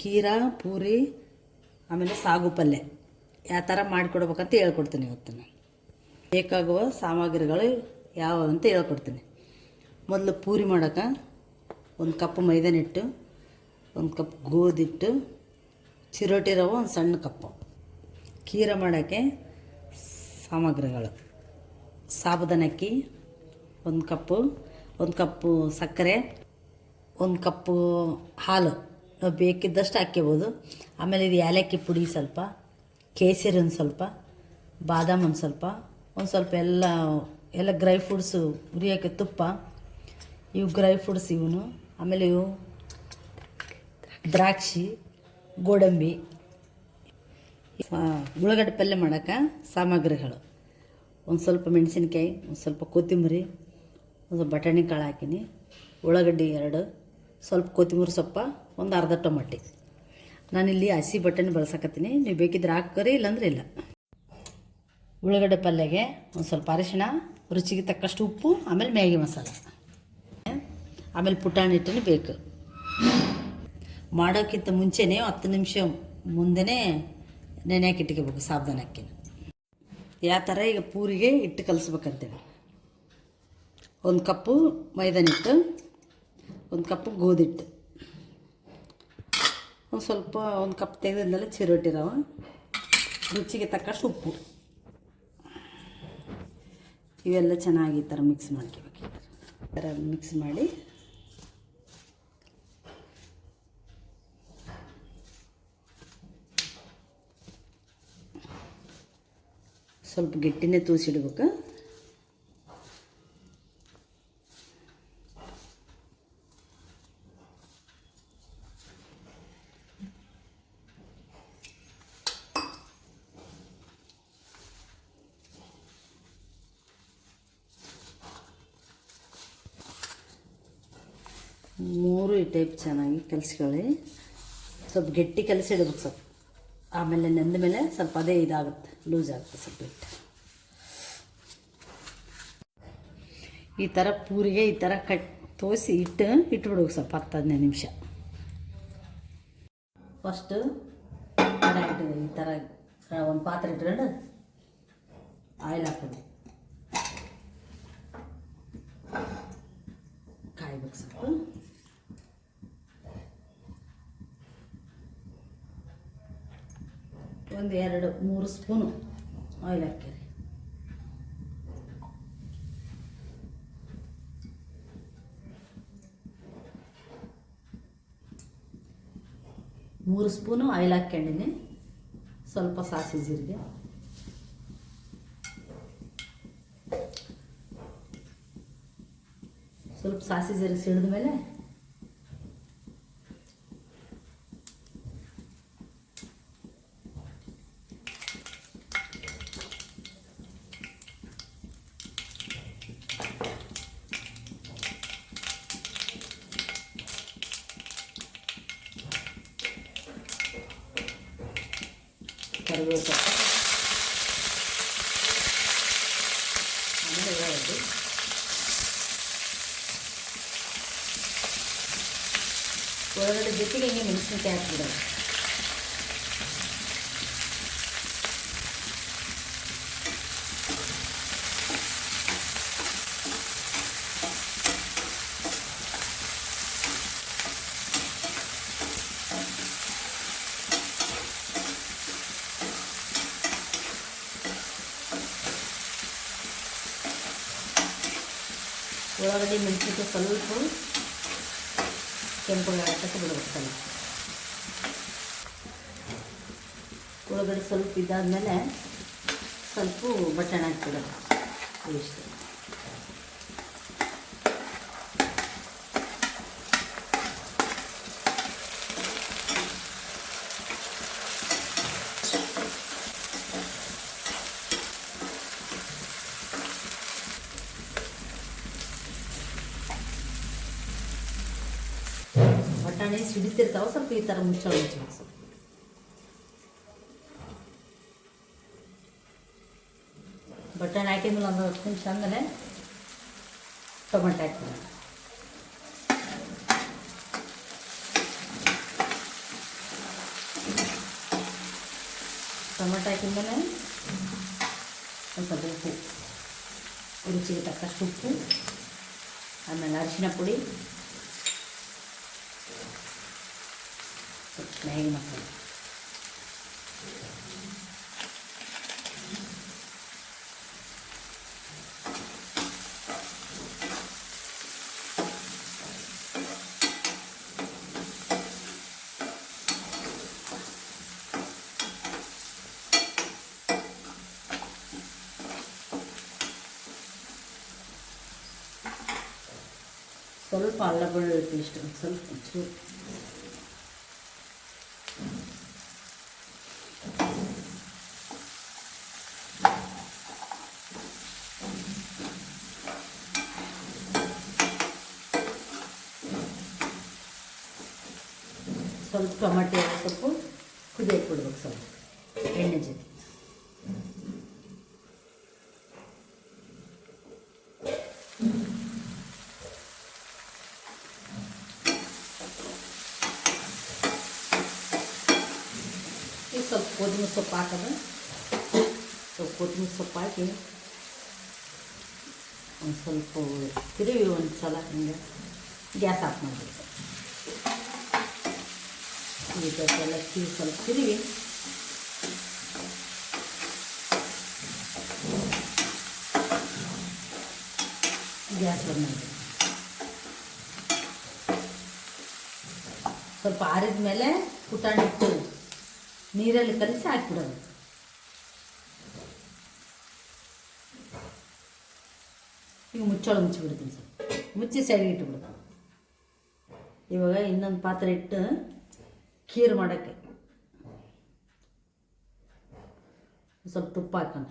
ಖೀರ ಪೂರಿ ಆಮೇಲೆ ಸಾಗು ಪಲ್ಯ ಯಾವ ಥರ ಮಾಡಿಕೊಡ್ಬೇಕಂತ ಹೇಳ್ಕೊಡ್ತೀನಿ ಇವತ್ತು ನಾನು. ಬೇಕಾಗುವ ಸಾಮಗ್ರಿಗಳು ಯಾವ ಅಂತ ಹೇಳ್ಕೊಡ್ತೀನಿ. ಮೊದಲು ಪೂರಿ ಮಾಡೋಕೆ 1 ಕಪ್ ಮೈದಾನ ಹಿಟ್ಟು, 1 ಕಪ್ ಗೋಧಿ ಹಿಟ್ಟು, ಚಿರೋಟಿ ರವೆ 1 ಸಣ್ಣ ಕಪ್ಪು. ಖೀರ ಮಾಡೋಕ್ಕೆ ಸಾಮಗ್ರಿಗಳು: ಸಾಬುದಾನ ಅಕ್ಕಿ 1 ಕಪ್ಪು, 1 ಕಪ್ಪು ಸಕ್ಕರೆ, 1 ಕಪ್ಪು ಹಾಲು, ನಾವು ಬೇಕಿದ್ದಷ್ಟು ಹಾಕ್ಕೋಬೋದು. ಆಮೇಲೆ ಇದು ಏಲಕ್ಕಿ ಪುಡಿ ಸ್ವಲ್ಪ, ಕೇಸರಿ ಒಂದು ಸ್ವಲ್ಪ, ಬಾದಾಮ್ ಒಂದು ಸ್ವಲ್ಪ ಎಲ್ಲ ಡ್ರೈ ಫ್ರೂಟ್ಸು, ಹುರಿಯೋಕ್ಕೆ ತುಪ್ಪ, ಇವು ಡ್ರೈ ಫ್ರೂಟ್ಸ್ ಇವನು. ಆಮೇಲೆ ಇವು ದ್ರಾಕ್ಷಿ, ಗೋಡಂಬಿ. ಉಳ್ಳಾಗಡ್ಡೆ ಪಲ್ಯ ಮಾಡೋಕೆ ಸಾಮಗ್ರಿಗಳು: ಒಂದು ಸ್ವಲ್ಪ ಮೆಣಸಿನ್ಕಾಯಿ, ಒಂದು ಸ್ವಲ್ಪ ಕೊತ್ತಂಬರಿ, ಒಂದು ಸ್ವಲ್ಪ ಬಟಾಣಿ ಕಾಳು ಹಾಕೀನಿ, ಉಳ್ಳಾಗಡ್ಡಿ 2, ಸ್ವಲ್ಪ ಕೊತ್ತಂಬರಿ ಸೊಪ್ಪು, ಒಂದು ಅರ್ಧ ಟೊಮಟಿ. ನಾನಿಲ್ಲಿ ಹಸಿ ಬಟಾಣಿ ಬಳಸಕತ್ತೀನಿ, ನೀವು ಬೇಕಿದ್ರೆ ಹಾಕ್ಕರಿ, ಇಲ್ಲಾಂದ್ರೆ ಇಲ್ಲ. ಉಳ್ಳಾಗಡ್ಡೆ ಪಲ್ಯಗೆ ಒಂದು ಸ್ವಲ್ಪ ಅರಿಶಿಣ, ರುಚಿಗೆ ತಕ್ಕಷ್ಟು ಉಪ್ಪು, ಆಮೇಲೆ ಮ್ಯಾಗಿ ಮಸಾಲ, ಆಮೇಲೆ ಪುಟಾಣಿ ಹಿಟ್ಟನ್ನು ಬೇಕು. ಮಾಡೋಕ್ಕಿಂತ ಮುಂಚೆನೇ 10 ನಿಮಿಷ ಮುಂದೆನೇ ನೆನೆಯಾಕೆ ಇಟ್ಕೋಬೇಕು ಸಾಬುದಾನ ಅಕ್ಕಿನ. ಯಾವ ಥರ ಈಗ ಪೂರಿಗೆ ಹಿಟ್ಟು ಕಲಿಸ್ಬೇಕಂತೇಳಿ: 1 ಕಪ್ಪು ಮೈದಾನ ಹಿಟ್ಟು, 1 ಕಪ್ಪು ಗೋಧಿ ಹಿಟ್ಟು, ಒಂದು ಕಪ್ ತೆಗೆದ್ಮೇಲೆ ಚಿರೋಟಿ ರವೆ, ರುಚಿಗೆ ತಕ್ಕಷ್ಟು ಉಪ್ಪು. ಇವೆಲ್ಲ ಚೆನ್ನಾಗಿ ಈ ಥರ ಮಿಕ್ಸ್ ಮಾಡ್ಕೋಬೇಕು. ಈ ಥರ ಮಿಕ್ಸ್ ಮಾಡಿ ಸ್ವಲ್ಪ ಗಟ್ಟಿನೇ ತೂಸಿಡ್ಬೇಕು. ಮೂರು ಈ ಟೈಪ್ ಚೆನ್ನಾಗಿ ಕಲಿಸ್ಕೊಳ್ಳಿ. ಸ್ವಲ್ಪ ಗಟ್ಟಿ ಕಲಿಸಿಡ್ಬೇಕು ಸ್ವಲ್ಪ. ಆಮೇಲೆ ನೆಂದ ಮೇಲೆ ಸ್ವಲ್ಪ ಅದೇ ಇದಾಗುತ್ತೆ, ಲೂಸ್ ಆಗುತ್ತೆ ಸ್ವಲ್ಪ ಹಿಟ್ಟು. ಈ ಥರ ಪೂರಿಗೆ ಈ ಥರ ತೋರಿಸಿ ಇಟ್ಬಿಡ್ಬೇಕು ಸ್ವಲ್ಪ 10-15 ನಿಮಿಷ. ಫಸ್ಟು ಈ ಥರ ಒಂದು ಪಾತ್ರೆ ಇಟ್ಕೊಂಡು ಆಯಿಲ್ ಹಾಕೋದು, ಕಾಯ್ಬೇಕು ಸ್ವಲ್ಪ. ಒಂದು 2-3 ಸ್ಪೂನು ಆಯಿಲ್ ಹಾಕಿರಿ. ಮೂರು ಸ್ಪೂನು ಆಯಿಲ್ ಹಾಕ್ಕೊಂಡಿನಿ. ಸ್ವಲ್ಪ ಸಾಸಿವೆ ಜೀರಿಗೆ, ಸ್ವಲ್ಪ ಸಾಸಿವೆ ಜೀರಿಗೆ ಸಿಡಿದ ಮೇಲೆ ಕರಿಬೇವು ಸೊಪ್ಪು, ಆಮೇಲೆ ಉಳ್ಳಾಗಡ್ಡಿ, ಉಳ್ಳಾಗಡ್ಡೆ ಜೊತೆಗೆ ಹಿಂಗೆ ಮೆಣಸಿನ್ಕಾಯಿ ಹಾಕ್ಬಿಡೋದು. ಉಳ್ಳಾಗಡ್ಡಿ ಮೆಣಸಿನ್ಕಾಯಿ ಸ್ವಲ್ಪ ಕೆಂಪಗೆ ಹಾಕಕ್ಕೆ ಬಿಡ್ಬೇಕು. ಸ್ವಲ್ಪ ಉಳ್ಳಾಗಡ್ಡಿ ಸ್ವಲ್ಪ ಇದಾದಮೇಲೆ ಸ್ವಲ್ಪ ಬಟಾಣಿ ಹಾಕ್ಬಿಡೋದು. ಇಷ್ಟು ಬಟಾಣಿ ಸಿಡಿತಿರ್ತಾವೆ, ಸ್ವಲ್ಪ ಈ ಥರ ಮುಚ್ಚಬೇಕು. ಸ್ವಲ್ಪ ಬಟಾಣಿ ಹಾಕಿದ್ಮೇಲೆ ಒಂದು 10 ನಿಮಿಷ ಆದಮೇಲೆ ಟೊಮೆಟೊ ಹಾಕ್ತೀನಿ. ಟೊಮೆಟೊ ಹಾಕಿದ್ಮೇಲೆ ಒಂದು ಸ್ವಲ್ಪ ಉಪ್ಪು, ರುಚಿಗೆ ತಕ್ಕಷ್ಟು ಉಪ್ಪು, ಆಮೇಲೆ ಅರಿಶಿನ ಪುಡಿ, ಸ್ವಲ್ಪ ಮ್ಯಾಗಿ ಮಸಾಲೆ, ಸ್ವಲ್ಪ ಅಲ್ಲ ಬೆಳ್ಳುಳ್ಳಿ ಪೇಸ್ಟ್ ಸ್ವಲ್ಪ ಒಂಚೂರು, ಸ್ವಲ್ಪ ಟೊಮೆಟೊ ಸ್ವಲ್ಪ ಕುದಿಯಕ್ಕೆ ಬಿಡ್ಬೇಕು ಸ್ವಲ್ಪ ಎಣ್ಣೆ ಜೊತೆ. ಈಗ ಸ್ವಲ್ಪ ಕೊತ್ತಂಬರಿ ಸೊಪ್ಪು ಹಾಕೋದು, ಸ್ವಲ್ಪ ಕೊತ್ತಂಬರಿ ಸೊಪ್ಪು ಹಾಕಿ ಒಂದು ಸ್ವಲ್ಪ ತಿರುವಿ ಒಂದು ಸಲ ಹಿಂಗೆ ಗ್ಯಾಸ್ ಆಫ್ ಮಾಡಬೇಕು. ಈ ಥರ ಎಲ್ಲ ಸ್ವಲ್ಪ ತಿರುವಿ ಗ್ಯಾಸ್ ಬಂದ್ ಮಾಡಬೇಕು. ಸ್ವಲ್ಪ ಆರಿದ ಮೇಲೆ ಪುಟಾಣಿ ಇಟ್ಟು ನೀರಲ್ಲಿ ಕಲಸಿ ಹಾಕಿಬಿಡೋದು. ಈಗ ಮುಚ್ಚಿಬಿಡ್ತೀನಿ, ಸ್ವಲ್ಪ ಮುಚ್ಚಿ ಸೈಡಿಗೆ ಇಟ್ಟುಬಿಡ್ತೀನಿ. ಇವಾಗ ಇನ್ನೊಂದು ಪಾತ್ರೆ ಇಟ್ಟು ಖೀರ್ ಮಾಡೋಕ್ಕೆ ಸ್ವಲ್ಪ ತುಪ್ಪ ಹಾಕೋಣ.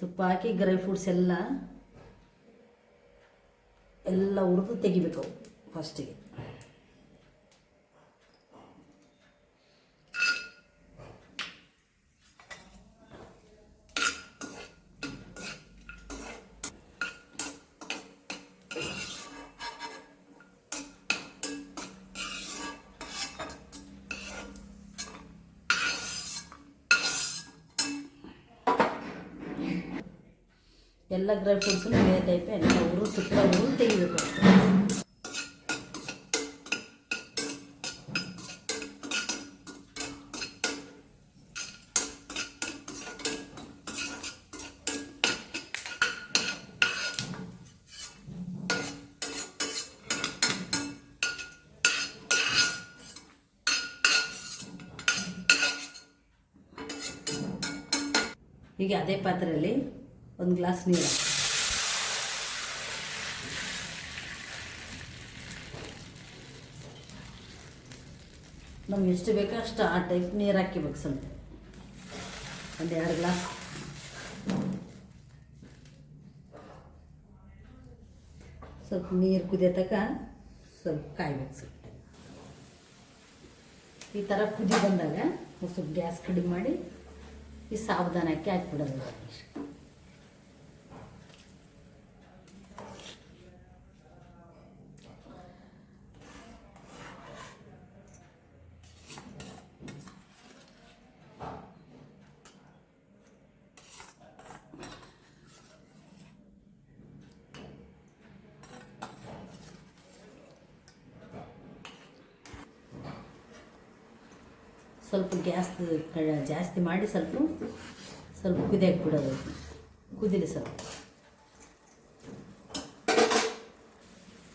ತುಪ್ಪ ಹಾಕಿ ಡ್ರೈ ಫ್ರೂಟ್ಸ್ ಎಲ್ಲ ಹುರಿದು ತೆಗಿಬೇಕು ಫಸ್ಟಿಗೆ. ಎಲ್ಲ ಡ್ರೈ ಫ್ರೂಟ್ಸು ಬೇರೆ ಟೈಪೇ ಎಲ್ಲ ತುಪ್ಪ ತೆಗಿಬೇಕು. ಹೀಗೆ ಅದೇ ಪಾತ್ರೆಯಲ್ಲಿ ಒಂದು ಗ್ಲಾಸ್ ನೀರು, ನಮ್ಗೆ ಎಷ್ಟು ಬೇಕೋ ಅಷ್ಟು ಆ ಟೈಪ್ ನೀರು ಹಾಕಿಬೇಕು. ಸ್ವಲ್ಪ ಒಂದು 2 ಗ್ಲಾಸ್. ಸ್ವಲ್ಪ ನೀರು ಕುದಿಯೋ ತನಕ ಸ್ವಲ್ಪ ಕಾಯ್ಬೇಕು. ಸ್ವಲ್ಪ ಈ ಥರ ಕುದಿ ಬಂದಾಗ ಸ್ವಲ್ಪ ಗ್ಯಾಸ್ ಕಡಿಮೆ ಮಾಡಿ ಈ ಸಾಬುದಾನಕ್ಕೆ ಹಾಕಿಬಿಡೋದು. ಸ್ವಲ್ಪ ಗ್ಯಾಸ್ ಜಾಸ್ತಿ ಮಾಡಿ ಸ್ವಲ್ಪ ಕುದಿಯಕ್ಕೆ ಬಿಡೋದು. ಕುದಿಲಿ ಸ್ವಲ್ಪ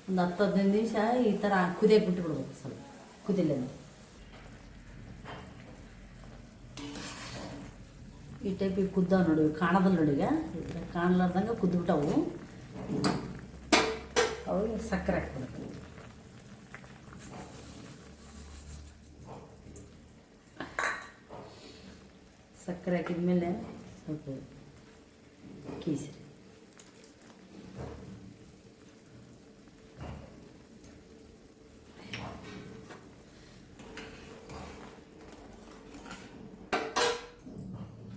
ಒಂದು 10-15 ನಿಮಿಷ ಈ ಥರ ಕುದಿಯಕ್ಕೆ ಬಿಟ್ಬಿಡ್ಬೇಕು. ಸ್ವಲ್ಪ ಕುದಿಲ್ಲ ಈ ಟೈಪಿಗೆ ಕುದ್ದಾವ ನೋಡಿ, ಕಾಣೋದಲ್ಲ ನೋಡಿ. ಈಗ ಕಾಣಲಾರ್ದಂಗೆ ಕುದ್ಬಿಟ್ಟವು. ಅವಾಗ ಸಕ್ಕರೆ ಹಾಕ್ಬಿಡ್ಬೇಕು. ಸಕ್ಕರೆ ಹಾಕಿದ್ಮೇಲೆ ಸ್ವಲ್ಪ ಕೇಸರಿ,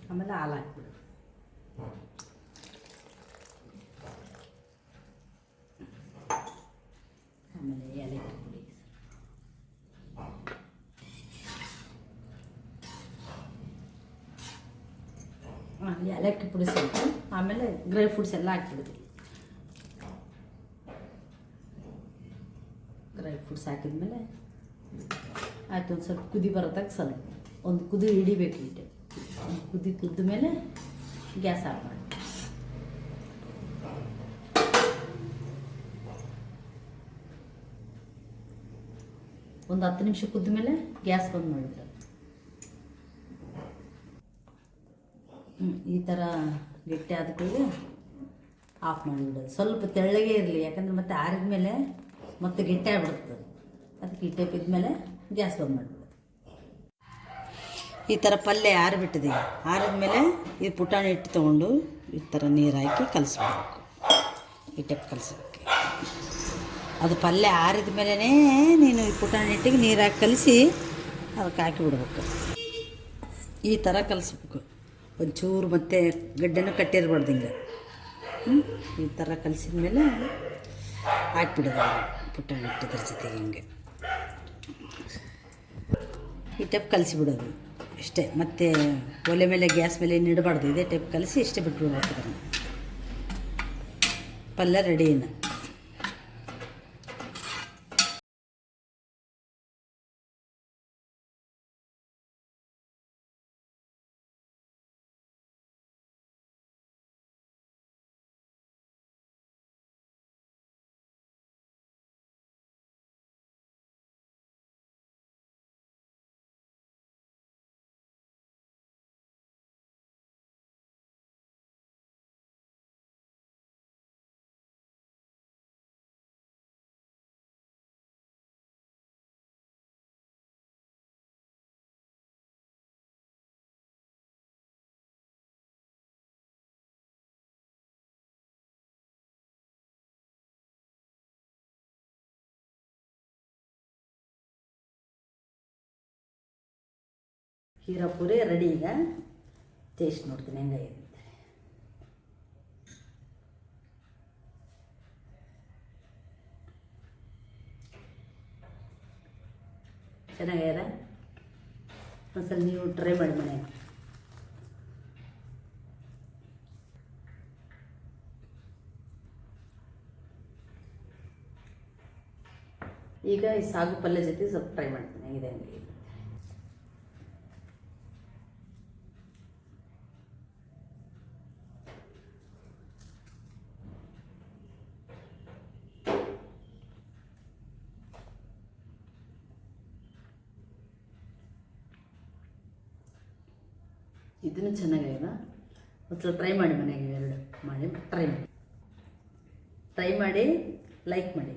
ಆಮೇಲೆ ಹಾಲು ಹಾಕ್ಬಿಡು. ಆಮೇಲೆ ಏಲಕ್ಕಿ ಪುಡಿ, ಏಲಕ್ಕಿ ಪುಡಿ ಸ್ವಲ್ಪ, ಆಮೇಲೆ ಡ್ರೈ ಫ್ರೂಟ್ಸ್ ಎಲ್ಲ ಹಾಕ್ಬಿಡ್ತೀವಿ. ಡ್ರೈ ಫ್ರೂಟ್ಸ್ ಹಾಕಿದ್ಮೇಲೆ ಆಯ್ತು, ಒಂದು ಸ್ವಲ್ಪ ಕುದಿ ಬರೋದಾಗ ಸ್ವಲ್ಪ ಒಂದು ಕುದಿ ಹಿಡಿಬೇಕು. ಇಟ್ಟೆ ಒಂದು ಕುದಿ ಕುದ್ದ ಮೇಲೆ ಗ್ಯಾಸ್ ಆಫ್ ಮಾಡಿ. ಒಂದು 10 ನಿಮಿಷ ಕುದ್ದ ಮೇಲೆ ಗ್ಯಾಸ್ ಬಂದ್ ಮಾಡಿಬಿಡೋದು. ಈ ಥರ ಗಟ್ಟಿ ಆದ ಕೂಡಲೇ ಆಫ್ ಮಾಡಿಬಿಡೋದು. ಸ್ವಲ್ಪ ತೆಳ್ಳಗೆ ಇರಲಿ, ಯಾಕಂದ್ರೆ ಮತ್ತೆ ಆರಿದ ಮೇಲೆ ಮತ್ತೆ ಗಟ್ಟಿ ಆಗಿಬಿಡ್ತದೆ. ಅದಕ್ಕೆ ಈ ಟೈಪ್ ಇದ್ಮೇಲೆ ಗ್ಯಾಸ್ ಬಂದ್ ಮಾಡಿಬಿಡೋದು. ಈ ಥರ ಪಲ್ಯ ಆರಿಬಿಟ್ಟಿದೆ. ಆರಿದ್ಮೇಲೆ ಈ ಪುಟಾಣಿ ಹಿಟ್ಟು ತೊಗೊಂಡು ಈ ಥರ ನೀರು ಹಾಕಿ ಕಲಿಸ್ಬೇಕು. ಈ ಟೈಪ್ ಕಲಿಸ್ಬೇಕು. ಅದು ಪಲ್ಯ ಆರಿದ ಮೇಲೇ ನೀನು ಈ ಪುಟಾಣಿ ಹಿಟ್ಟಿಗೆ ನೀರು ಹಾಕಿ ಕಲಿಸಿ ಅದಕ್ಕೆ ಹಾಕಿ ಬಿಡ್ಬೇಕು. ಈ ಥರ ಕಲಿಸ್ಬೇಕು. ಒಂಚೂರು ಮತ್ತೆ ಗಡ್ಡೆನೂ ಕಟ್ಟಿರ್ಬಾರ್ದು. ಹಿಂಗೆ ಈ ಥರ ಕಲಿಸಿದ ಮೇಲೆ ಹಾಕ್ಬಿಡೋದು ಪುಟಾಣಿ ಹಿಟ್ಟಿದ್ರ ಜೊತೆಗೆ. ಹಿಂಗೆ ಈ ಟೈಪ್ ಕಲಿಸಿಬಿಡೋದು ಇಷ್ಟೇ. ಮತ್ತು ಒಲೆ ಮೇಲೆ ಗ್ಯಾಸ್ ಮೇಲೆ ಏನು ಇಡಬಾರ್ದು. ಇದೇ ಟೈಪ್ ಕಲಿಸಿ ಇಷ್ಟೇ ಬಿಟ್ಬಿಡ್ಬೇಕು. ಅದನ್ನು ಪಲ್ಯ ರೆಡಿ. ಇನ್ನು ಹೀರಾ ಪೂರಿ ರೆಡಿ. ಈಗ ಟೇಸ್ಟ್ ನೋಡ್ತೀನಿ ಹೆಂಗಾಗಿದೆ. ಚೆನ್ನಾಗ್ಯಾರ. ಒಂದ್ಸಲ ನೀವು ಟ್ರೈ ಮಾಡಿ ಮನೆಯಾಗ. ಈಗ ಈ ಸಾಗು ಪಲ್ಯ ಜೊತೆ ಸ್ವಲ್ಪ ಟ್ರೈ ಮಾಡ್ತೀನಿ ಹೆಂಗಿದೆ ಹೆಂಗೆ. ಇದನ್ನು ಚೆನ್ನಾಗಿದೆ. ಒಂದು ಸ್ವಲ್ಪ ಟ್ರೈ ಮಾಡಿ ಮನೆಗೆ. ಎರಡು ಮಾಡಿ ಟ್ರೈ ಮಾಡಿ ಲೈಕ್ ಮಾಡಿ.